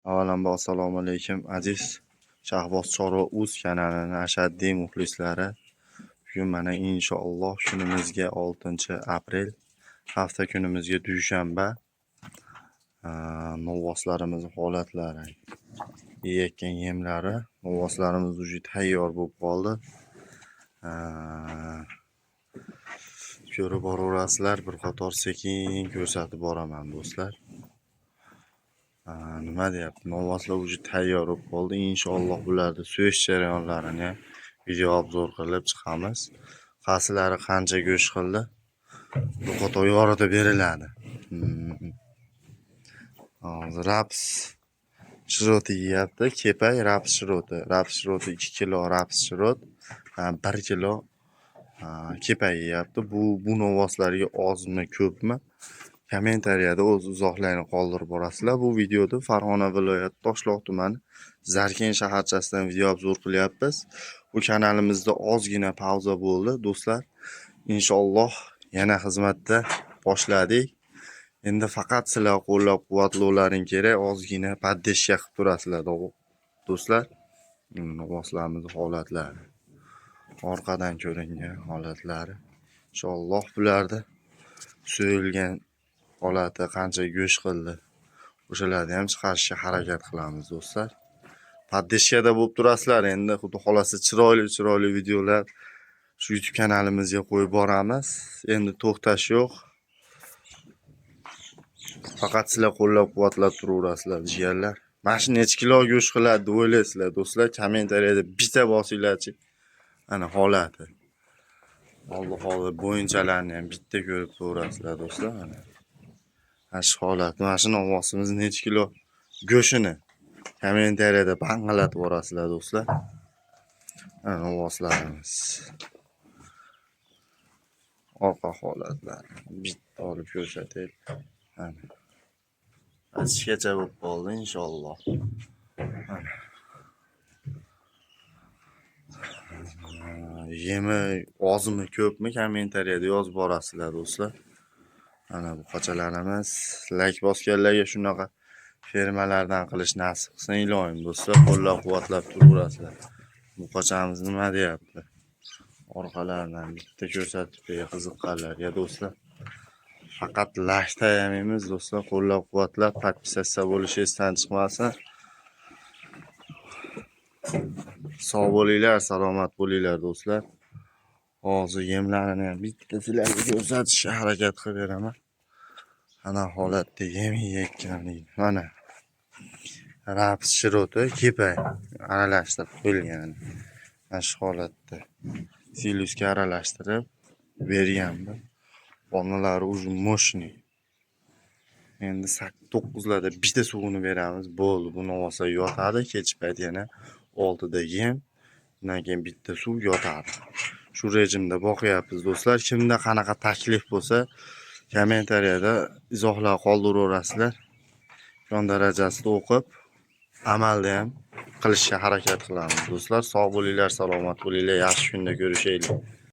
Avvalambor assalomu alaykum aziz Shahboz Chorva.uz kanalining ashaddiy muxlislari. Bugun mana inshaalloh kunimizga 6-aprel, hafta kunimizga dushanba. Novvoslarimiz holatlari, yeyotgan yemlari, novvoslarimiz уже tayyor bo'lib qoldi. Ko'rib boraverasizlar, bir qator sekin ko'rsatib boraman do'stlar. Nima deyapti? Novvoslar уже tayyor bo'lib qoldi. Inshaalloh bularni so'yish jarayonlarini video obzor qilib chiqamiz. Qaysilari qancha go'sht qildi? Bu qator yorida beriladi. Hozir raps shiroti yeyapti. Kepay raps shiroti. Raps shiroti 2 kilo raps shirot, 1 kilo kepay yeyapti. Bu novvoslarga ozmi, ko'pmi? Kommentariyada o'z izohlarini qoldirib borasizlar. Bu videoda Farg'ona viloyati Toshloq tumani Zarkin shaharchasidan video obzor qilyapmiz. Bu kanalimizda ozgina pauza bo'ldi do'stlar. Inshaalloh yana xizmatda boshladik. Endi faqat sizlar qo'llab-quvvatlovlaring kerak. Ozgina poddeshka qilib turasizlar do'stlar. Novvoslarimiz holatlari, orqadan ko'ringan holatlari. Inshaalloh bularda so'yilgan holati qancha go'sht qildi, o'shalarni ham chiqarishga harakat qilamiz do'stlar. Poddeshkada bo'lib turasizlar. Endi xudo xolasa chiroyli videolar shu YouTube kanalimizga qo'yib boramiz. Endi to'xtash yo'q. Faqat sizlar qo'llab-quvvatlab turaverasizlar jigarlar. Mana shu necha kilo go'sht qiladi deb o'ylaysizlar do'stlar? Kommentariyada bitta bosinglarchi. Ana holati. Hozir bo'yinchalarni ham bitta ko'rib turasizlar do'stlar. Mana shu holat. Mana shu novvosimiz necha kilo go'shini kommentariyada bang'alatib borasizlar do'stlar. Mana novvoslarimiz. Orqa holatlar. Bitta olib ko'rsataylik. Mana. Achishgacha bo'lib qoldi inshaalloh. Yemi ozmi, ko'pmi kommentariyada yozib borasizlar do'stlar. Mana bu qochalarimiz. Like bosganlarga shunaqa fermalardan qilish nasib qilsin ilohim do'stlar. Qo'llab-quvvatlab turaverasizlar. Bu qochamiz nima deyapti? Orqalaridan bitta ko'rsatib qiziqqanlarga do'stlar. Faqat like tayamaymiz do'stlar. Qo'llab-quvvatlab podpisatsiya bo'lishingizdan chiqmasin. Sog' bo'linglar, salomat bo'linglar do'stlar. Hozir yemlarini ham bitta sizlarga ko'rsatishga harakat qilib beraman. Ana holatda yem yeyotganlik. Mana raps shiroti kepay aralashtirib qo'yilgan. Mana shu holatda silyusga aralashtirib berganman. Bonalari уже moshniy. Endi 9larda bitta suvini beramiz. Bo'ldi, bu novvoslar yotadi. Kech payt yana 6da yem, undan keyin bitta suv yotadi. Shu rejimda boqyapmiz do'stlar. Kimda qanaqa taklif bo'lsa, kommentariyada izohlar qoldiraverasizlar. Yon darajasida o'qib, amalda ham qilishga harakat qilamiz do'stlar. Sog' bo'linglar, salomat bo'linglar. Yaxshi kunda ko'rishaylik.